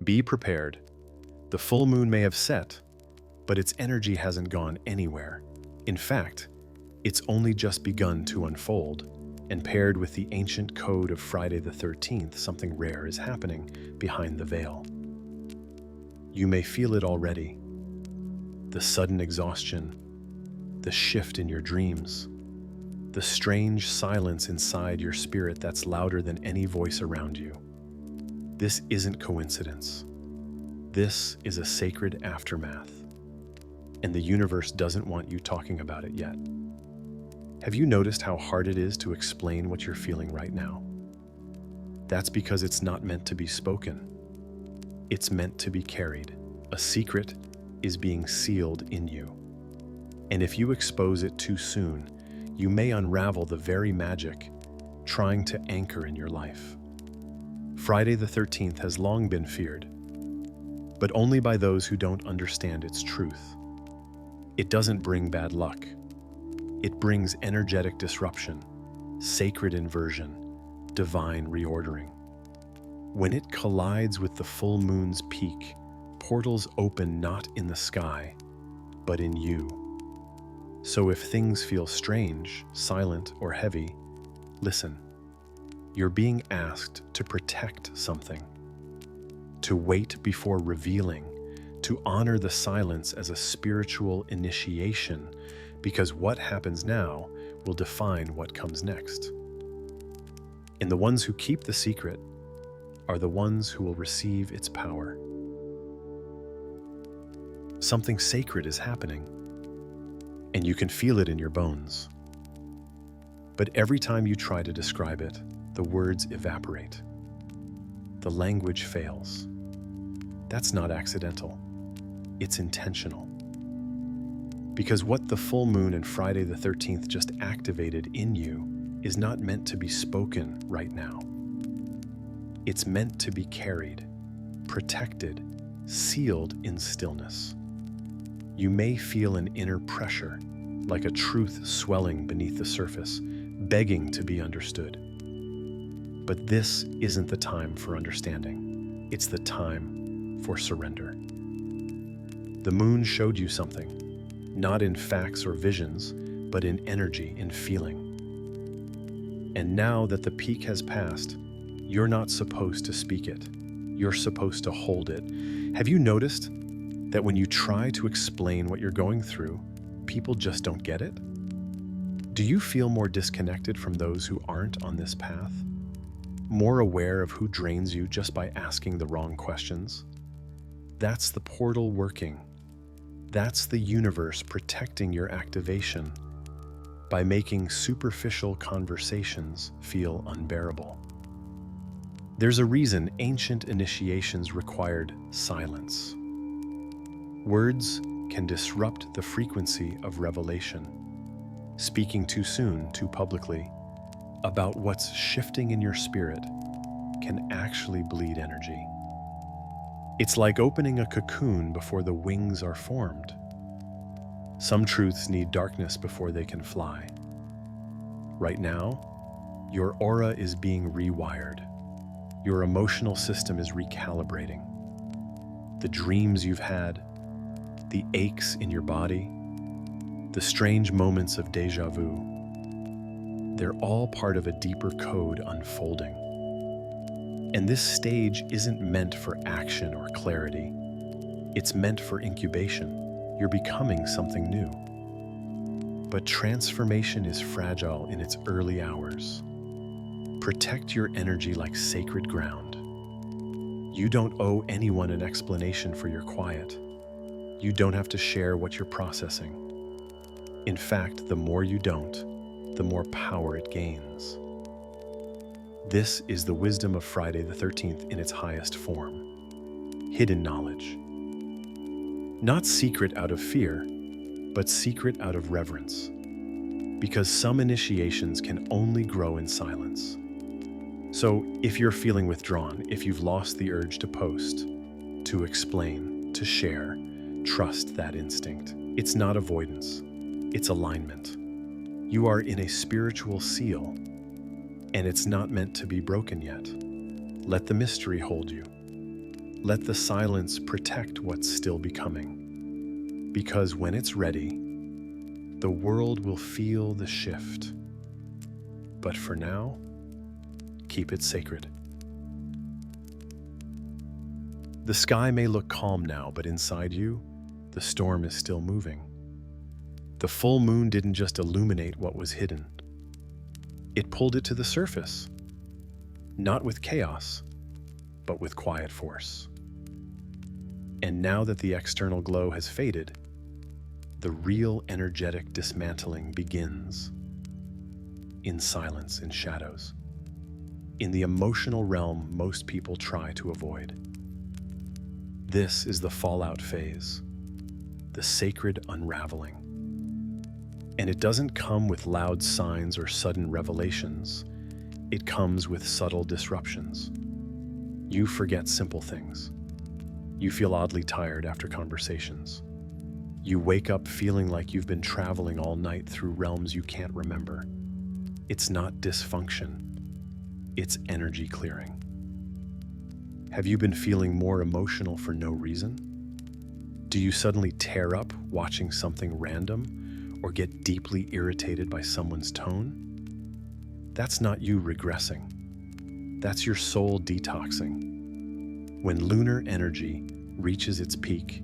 Be prepared. The full moon may have set, but its energy hasn't gone anywhere. In fact, it's only just begun to unfold, and paired with the ancient code of Friday the 13th, something rare is happening behind the veil. You may feel it already. The sudden exhaustion, the shift in your dreams, the strange silence inside your spirit that's louder than any voice around you. This isn't coincidence. This is a sacred aftermath, and the universe doesn't want you talking about it yet. Have you noticed how hard it is to explain what you're feeling right now? That's because it's not meant to be spoken. It's meant to be carried. A secret is being sealed in you. And if you expose it too soon, you may unravel the very magic trying to anchor in your life. Friday the 13th has long been feared, but only by those who don't understand its truth. It doesn't bring bad luck. It brings energetic disruption, sacred inversion, divine reordering. When it collides with the full moon's peak, portals open not in the sky, but in you. So if things feel strange, silent, or heavy, listen. You're being asked to protect something, to wait before revealing, to honor the silence as a spiritual initiation, because what happens now will define what comes next. And the ones who keep the secret are the ones who will receive its power. Something sacred is happening, and you can feel it in your bones. But every time you try to describe it, the words evaporate. The language fails. That's not accidental. It's intentional. Because what the full moon and Friday the 13th just activated in you is not meant to be spoken right now. It's meant to be carried, protected, sealed in stillness. You may feel an inner pressure, like a truth swelling beneath the surface, begging to be understood. But this isn't the time for understanding. It's the time for surrender. The moon showed you something, not in facts or visions, but in energy, in feeling. And now that the peak has passed, you're not supposed to speak it. You're supposed to hold it. Have you noticed that when you try to explain what you're going through, people just don't get it? Do you feel more disconnected from those who aren't on this path? More aware of who drains you just by asking the wrong questions? That's the portal working. That's the universe protecting your activation by making superficial conversations feel unbearable. There's a reason ancient initiations required silence. Words can disrupt the frequency of revelation. Speaking too soon, too publicly, about what's shifting in your spirit can actually bleed energy. It's like opening a cocoon before the wings are formed. Some truths need darkness before they can fly. Right now, your aura is being rewired. Your emotional system is recalibrating. The dreams you've had, the aches in your body, the strange moments of déjà vu, they're all part of a deeper code unfolding. And this stage isn't meant for action or clarity. It's meant for incubation. You're becoming something new. But transformation is fragile in its early hours. Protect your energy like sacred ground. You don't owe anyone an explanation for your quiet. You don't have to share what you're processing. In fact, the more you don't, the more power it gains. This is the wisdom of Friday the 13th in its highest form. Hidden knowledge. Not secret out of fear, but secret out of reverence. Because some initiations can only grow in silence. So if you're feeling withdrawn, if you've lost the urge to post, to explain, to share, trust that instinct. It's not avoidance, it's alignment. You are in a spiritual seal, and it's not meant to be broken yet. Let the mystery hold you. Let the silence protect what's still becoming. Because when it's ready, the world will feel the shift. But for now, keep it sacred. The sky may look calm now, but inside you, the storm is still moving. The full moon didn't just illuminate what was hidden. It pulled it to the surface, not with chaos, but with quiet force. And now that the external glow has faded, the real energetic dismantling begins. In silence, in shadows, in the emotional realm most people try to avoid. This is the fallout phase, the sacred unraveling. And it doesn't come with loud signs or sudden revelations. It comes with subtle disruptions. You forget simple things. You feel oddly tired after conversations. You wake up feeling like you've been traveling all night through realms you can't remember. It's not dysfunction. It's energy clearing. Have you been feeling more emotional for no reason? Do you suddenly tear up watching something random or get deeply irritated by someone's tone? That's not you regressing. That's your soul detoxing. When lunar energy reaches its peak,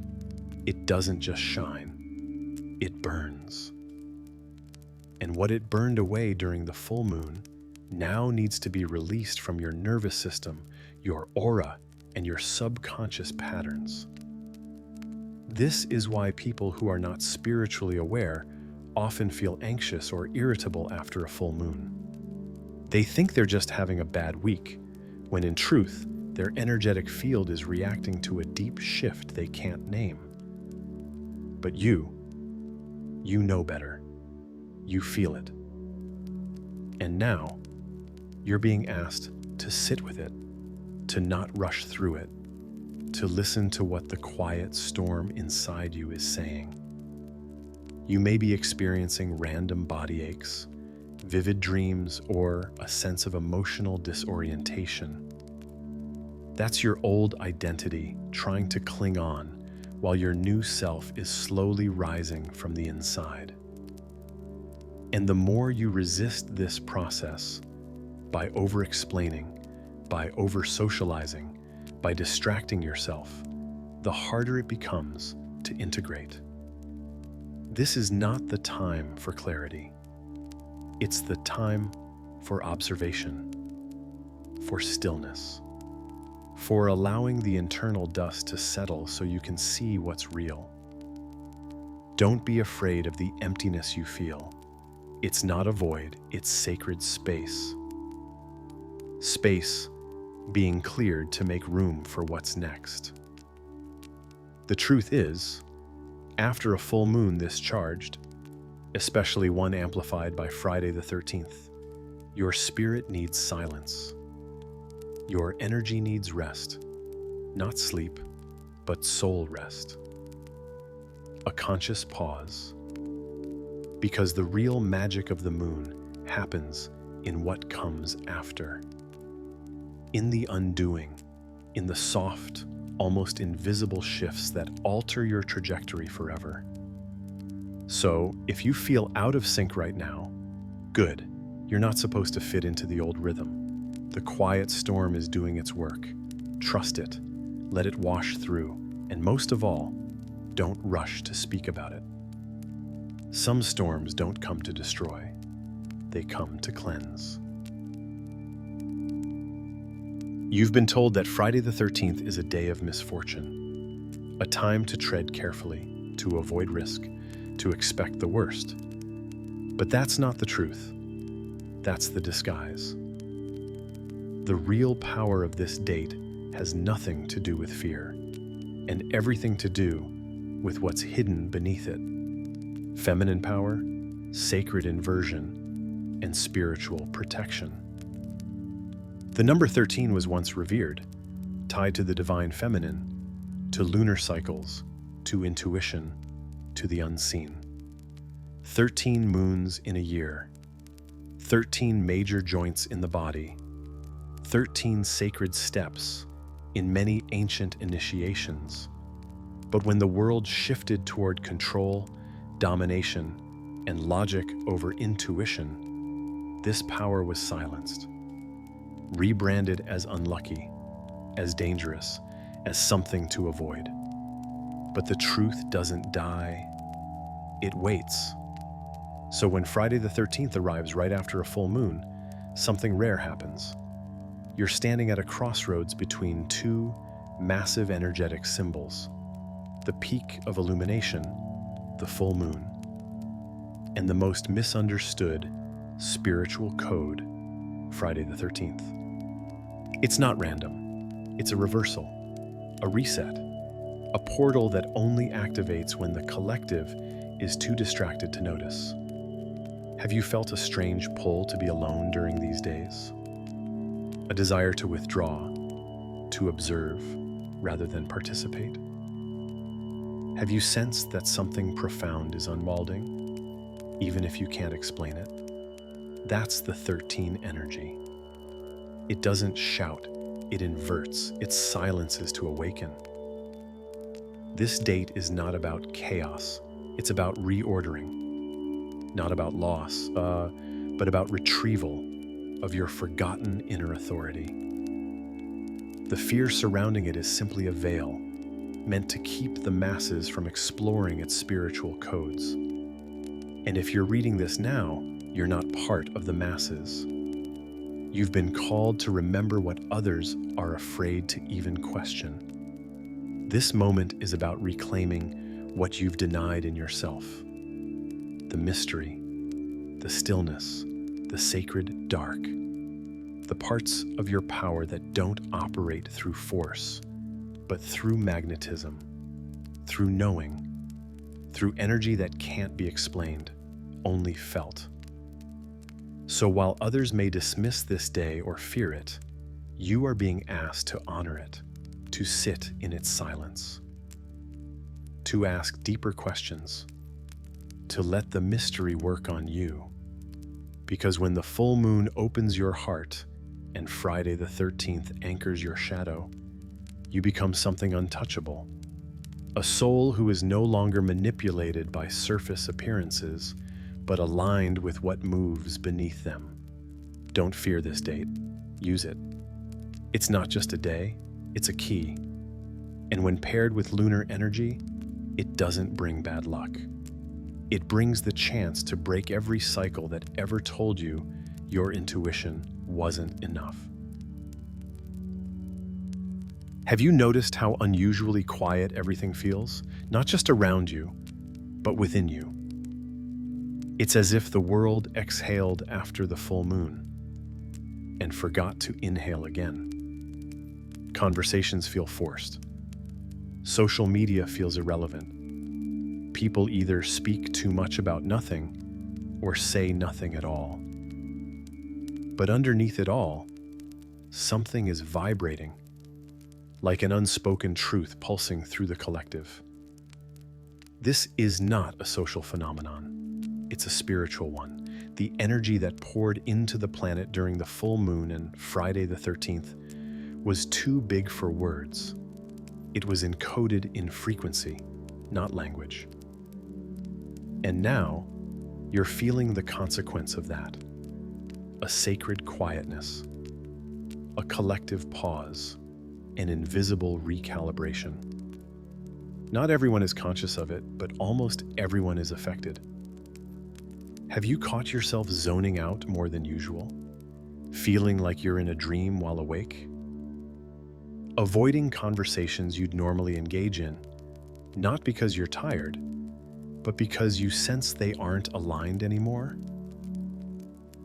it doesn't just shine, it burns. And what it burned away during the full moon now needs to be released from your nervous system, your aura, and your subconscious patterns. This is why people who are not spiritually aware often feel anxious or irritable after a full moon. They think they're just having a bad week, when in truth, their energetic field is reacting to a deep shift they can't name. But you know better. You feel it. And now, you're being asked to sit with it, to not rush through it, to listen to what the quiet storm inside you is saying. You may be experiencing random body aches, vivid dreams, or a sense of emotional disorientation. That's your old identity trying to cling on while your new self is slowly rising from the inside. And the more you resist this process, by over-explaining, by over-socializing, by distracting yourself, the harder it becomes to integrate. This is not the time for clarity. It's the time for observation, for stillness, for allowing the internal dust to settle so you can see what's real. Don't be afraid of the emptiness you feel. It's not a void, it's sacred space. Space being cleared to make room for what's next. The truth is, after a full moon this charged, especially one amplified by Friday the 13th, your spirit needs silence. Your energy needs rest, not sleep, but soul rest. A conscious pause. Because the real magic of the moon happens in what comes after. In the undoing, in the soft, almost invisible shifts that alter your trajectory forever. So, if you feel out of sync right now, good. You're not supposed to fit into the old rhythm. The quiet storm is doing its work. Trust it. Let it wash through. And most of all, don't rush to speak about it. Some storms don't come to destroy. They come to cleanse. You've been told that Friday the 13th is a day of misfortune, a time to tread carefully, to avoid risk, to expect the worst. But that's not the truth. That's the disguise. The real power of this date has nothing to do with fear, and everything to do with what's hidden beneath it. Feminine power, sacred inversion, and spiritual protection. The number 13 was once revered, tied to the divine feminine, to lunar cycles, to intuition, to the unseen. 13 moons in a year, 13 major joints in the body, 13 sacred steps, in many ancient initiations. But when the world shifted toward control, domination, and logic over intuition, this power was silenced, rebranded as unlucky, as dangerous, as something to avoid. But the truth doesn't die, it waits. So when Friday the 13th arrives right after a full moon, something rare happens. You're standing at a crossroads between two massive energetic symbols: the peak of illumination, the full moon, and the most misunderstood spiritual code, Friday the 13th. It's not random. It's a reversal, a reset, a portal that only activates when the collective is too distracted to notice. Have you felt a strange pull to be alone during these days? A desire to withdraw, to observe, rather than participate? Have you sensed that something profound is unfolding, even if you can't explain it? That's the 13 energy. It doesn't shout, it inverts, it silences to awaken. This date is not about chaos, it's about reordering. Not about loss, but about retrieval of your forgotten inner authority. The fear surrounding it is simply a veil, meant to keep the masses from exploring its spiritual codes. And if you're reading this now, you're not part of the masses. You've been called to remember what others are afraid to even question. This moment is about reclaiming what you've denied in yourself. The mystery, the stillness, the sacred dark, the parts of your power that don't operate through force, but through magnetism, through knowing, through energy that can't be explained, only felt. So while others may dismiss this day or fear it, you are being asked to honor it, to sit in its silence, to ask deeper questions, to let the mystery work on you. Because when the full moon opens your heart and Friday the 13th anchors your shadow, you become something untouchable. A soul who is no longer manipulated by surface appearances, but aligned with what moves beneath them. Don't fear this date. Use it. It's not just a day, it's a key. And when paired with lunar energy, it doesn't bring bad luck. It brings the chance to break every cycle that ever told you your intuition wasn't enough. Have you noticed how unusually quiet everything feels? Not just around you, but within you. It's as if the world exhaled after the full moon and forgot to inhale again. Conversations feel forced. Social media feels irrelevant. People either speak too much about nothing or say nothing at all. But underneath it all, something is vibrating, like an unspoken truth pulsing through the collective. This is not a social phenomenon, it's a spiritual one. The energy that poured into the planet during the full moon and Friday the 13th was too big for words. It was encoded in frequency, not language. And now, you're feeling the consequence of that. A sacred quietness, a collective pause, an invisible recalibration. Not everyone is conscious of it, but almost everyone is affected. Have you caught yourself zoning out more than usual? Feeling like you're in a dream while awake? Avoiding conversations you'd normally engage in, not because you're tired, but because you sense they aren't aligned anymore?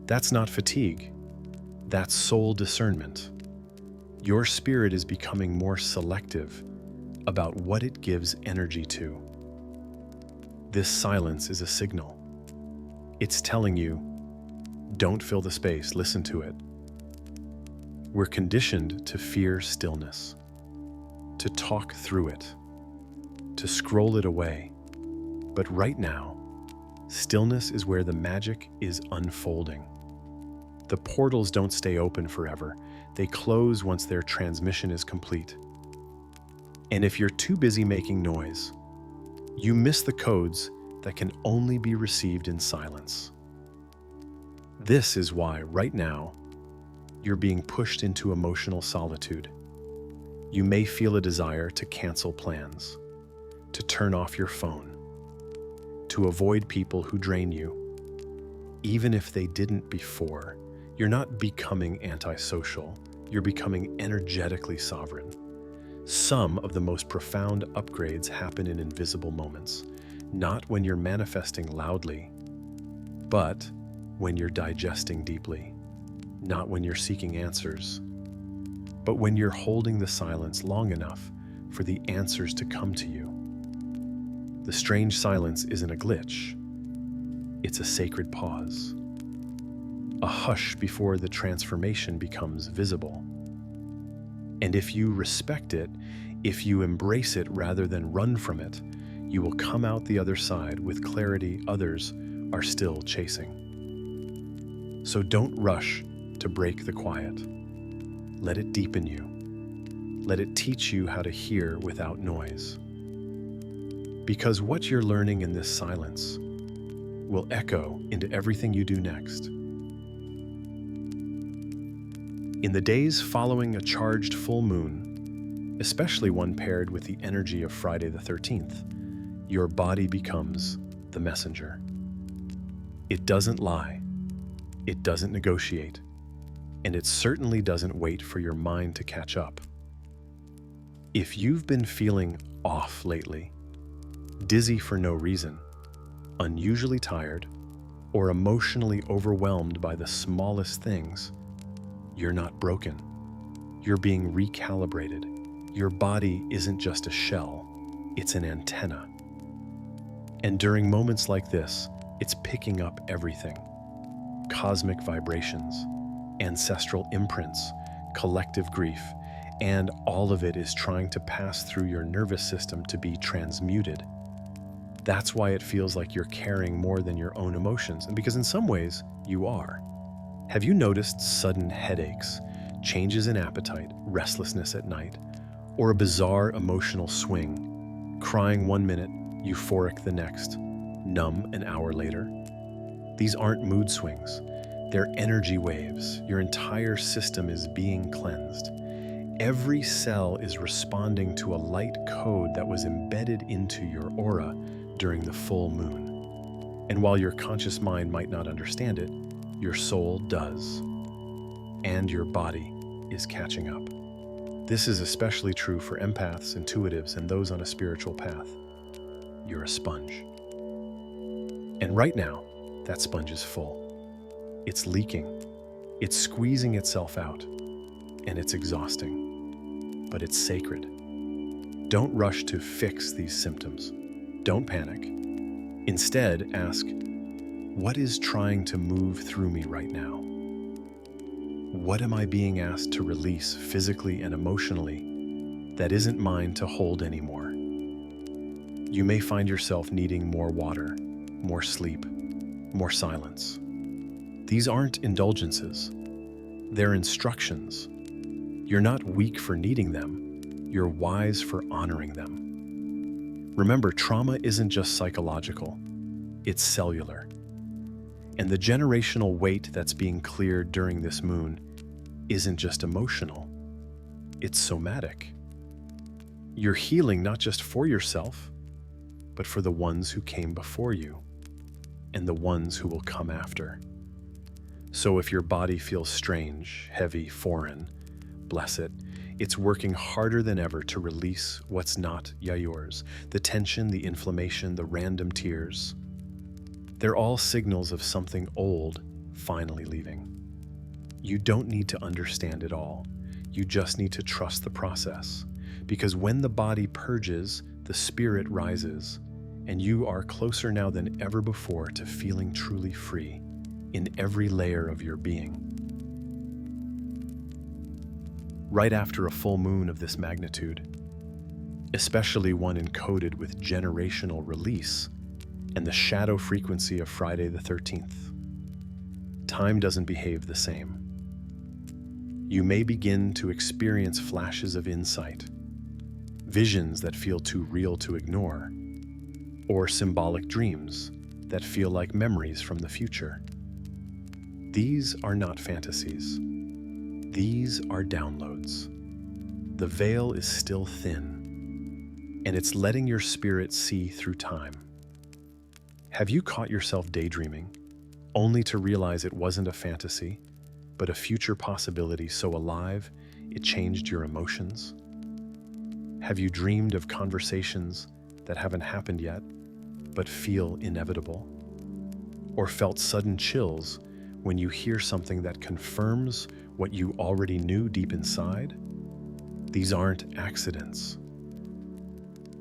That's not fatigue. That's soul discernment. Your spirit is becoming more selective about what it gives energy to. This silence is a signal. It's telling you, don't fill the space, listen to it. We're conditioned to fear stillness, to talk through it, to scroll it away. But right now, stillness is where the magic is unfolding. The portals don't stay open forever. They close once their transmission is complete. And if you're too busy making noise, you miss the codes that can only be received in silence. This is why, right now, you're being pushed into emotional solitude. You may feel a desire to cancel plans, to turn off your phone, to avoid people who drain you. Even if they didn't before, you're not becoming antisocial, you're becoming energetically sovereign. Some of the most profound upgrades happen in invisible moments, not when you're manifesting loudly, but when you're digesting deeply, not when you're seeking answers, but when you're holding the silence long enough for the answers to come to you. The strange silence isn't a glitch, it's a sacred pause, a hush before the transformation becomes visible. And if you respect it, if you embrace it rather than run from it, you will come out the other side with clarity others are still chasing. So don't rush to break the quiet. Let it deepen you. Let it teach you how to hear without noise. Because what you're learning in this silence will echo into everything you do next. In the days following a charged full moon, especially one paired with the energy of Friday the 13th, your body becomes the messenger. It doesn't lie, it doesn't negotiate, and it certainly doesn't wait for your mind to catch up. If you've been feeling off lately, dizzy for no reason, unusually tired, or emotionally overwhelmed by the smallest things, you're not broken. You're being recalibrated. Your body isn't just a shell, it's an antenna. And during moments like this, it's picking up everything. Cosmic vibrations, ancestral imprints, collective grief, and all of it is trying to pass through your nervous system to be transmuted. That's why it feels like you're carrying more than your own emotions, and because in some ways, you are. Have you noticed sudden headaches, changes in appetite, restlessness at night, or a bizarre emotional swing? Crying one minute, euphoric the next, numb an hour later? These aren't mood swings. They're energy waves. Your entire system is being cleansed. Every cell is responding to a light code that was embedded into your aura during the full moon. And while your conscious mind might not understand it, your soul does. And your body is catching up. This is especially true for empaths, intuitives, and those on a spiritual path. You're a sponge. And right now, that sponge is full. It's leaking. It's squeezing itself out. And it's exhausting. But it's sacred. Don't rush to fix these symptoms. Don't panic. Instead, ask, what is trying to move through me right now? What am I being asked to release physically and emotionally that isn't mine to hold anymore? You may find yourself needing more water, more sleep, more silence. These aren't indulgences. They're instructions. You're not weak for needing them. You're wise for honoring them. Remember, trauma isn't just psychological. It's cellular. And the generational weight that's being cleared during this moon isn't just emotional, it's somatic. You're healing not just for yourself, but for the ones who came before you and the ones who will come after. So if your body feels strange, heavy, foreign, bless it. It's working harder than ever to release what's not yours. The tension, the inflammation, the random tears. They're all signals of something old finally leaving. You don't need to understand it all. You just need to trust the process. Because when the body purges, the spirit rises, and you are closer now than ever before to feeling truly free in every layer of your being. Right after a full moon of this magnitude, especially one encoded with generational release and the shadow frequency of Friday the 13th, time doesn't behave the same. You may begin to experience flashes of insight, visions that feel too real to ignore, or symbolic dreams that feel like memories from the future. These are not fantasies. These are downloads. The veil is still thin, and it's letting your spirit see through time. Have you caught yourself daydreaming, only to realize it wasn't a fantasy, but a future possibility so alive it changed your emotions? Have you dreamed of conversations that haven't happened yet, but feel inevitable? Or felt sudden chills when you hear something that confirms what you already knew deep inside? These aren't accidents.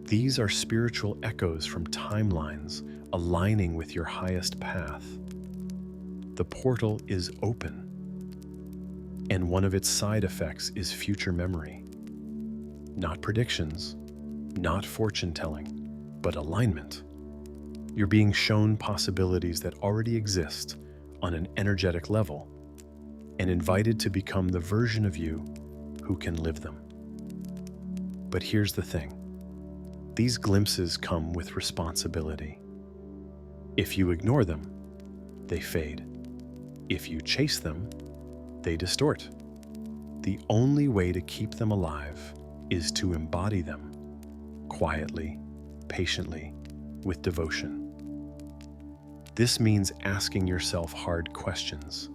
These are spiritual echoes from timelines aligning with your highest path. The portal is open, and one of its side effects is future memory. Not predictions, not fortune telling, but alignment. You're being shown possibilities that already exist on an energetic level and invited to become the version of you who can live them. But here's the thing. These glimpses come with responsibility. If you ignore them, they fade. If you chase them, they distort. The only way to keep them alive is to embody them quietly, patiently, with devotion. This means asking yourself hard questions.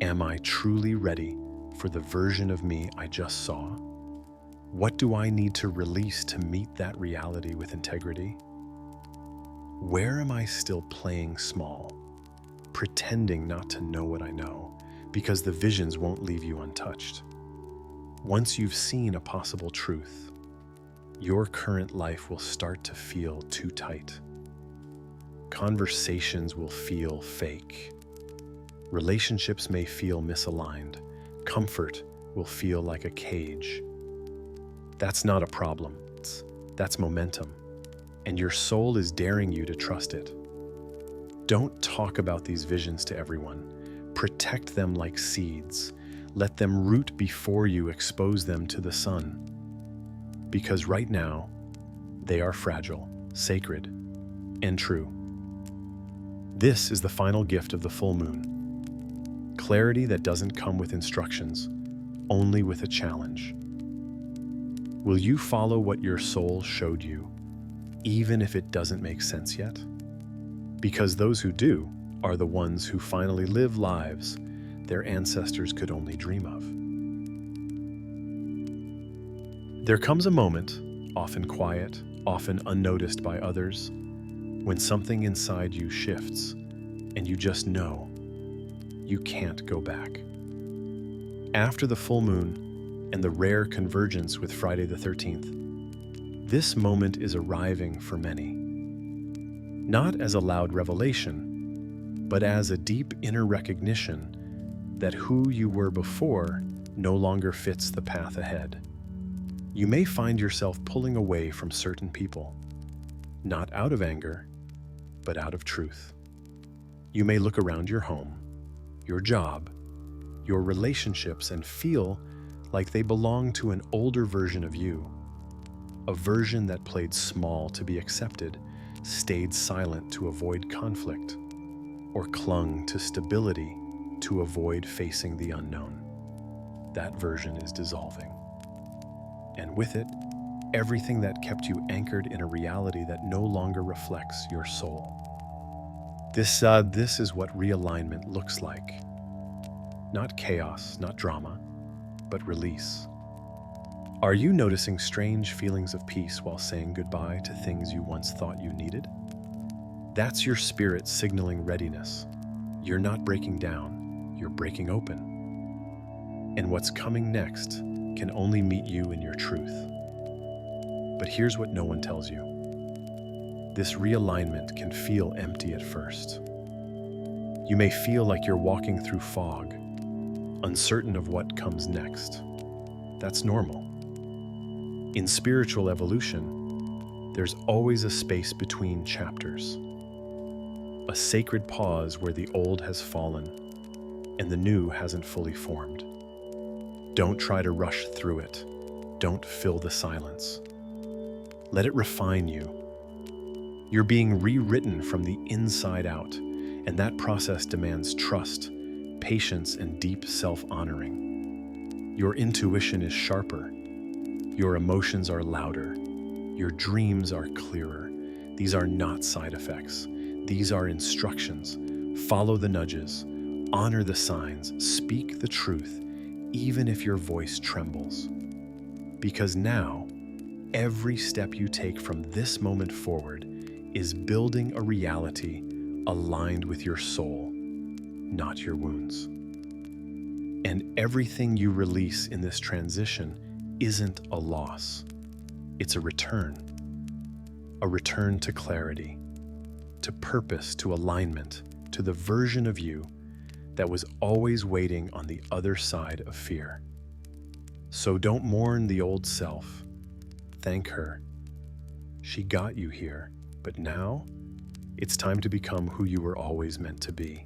Am I truly ready for the version of me I just saw? What do I need to release to meet that reality with integrity? Where am I still playing small, pretending not to know what I know, because the visions won't leave you untouched? Once you've seen a possible truth, your current life will start to feel too tight. Conversations will feel fake. Relationships may feel misaligned. Comfort will feel like a cage. That's not a problem. That's momentum. And your soul is daring you to trust it. Don't talk about these visions to everyone. Protect them like seeds. Let them root before you expose them to the sun. Because right now, they are fragile, sacred, and true. This is the final gift of the full moon. Clarity that doesn't come with instructions, only with a challenge. Will you follow what your soul showed you, even if it doesn't make sense yet? Because those who do are the ones who finally live lives their ancestors could only dream of. There comes a moment, often quiet, often unnoticed by others, when something inside you shifts and you just know you can't go back. After the full moon and the rare convergence with Friday the 13th, this moment is arriving for many. Not as a loud revelation, but as a deep inner recognition that who you were before no longer fits the path ahead. You may find yourself pulling away from certain people, not out of anger, but out of truth. You may look around your home, your job, your relationships, and feel like they belong to an older version of you, a version that played small to be accepted, stayed silent to avoid conflict, or clung to stability to avoid facing the unknown. That version is dissolving. And with it, everything that kept you anchored in a reality that no longer reflects your soul. This is what realignment looks like. Not chaos, not drama, but release. Are you noticing strange feelings of peace while saying goodbye to things you once thought you needed? That's your spirit signaling readiness. You're not breaking down, you're breaking open. And what's coming next can only meet you in your truth. But here's what no one tells you. This realignment can feel empty at first. You may feel like you're walking through fog, uncertain of what comes next. That's normal. In spiritual evolution, there's always a space between chapters, a sacred pause where the old has fallen and the new hasn't fully formed. Don't try to rush through it. Don't fill the silence. Let it refine you. You're being rewritten from the inside out, and that process demands trust, patience, and deep self-honoring. Your intuition is sharper. Your emotions are louder. Your dreams are clearer. These are not side effects. These are instructions. Follow the nudges. Honor the signs. Speak the truth, even if your voice trembles. Because now, every step you take from this moment forward is building a reality aligned with your soul, not your wounds. And everything you release in this transition isn't a loss. It's a return to clarity, to purpose, to alignment, to the version of you that was always waiting on the other side of fear. So don't mourn the old self. Thank her. She got you here, but now it's time to become who you were always meant to be.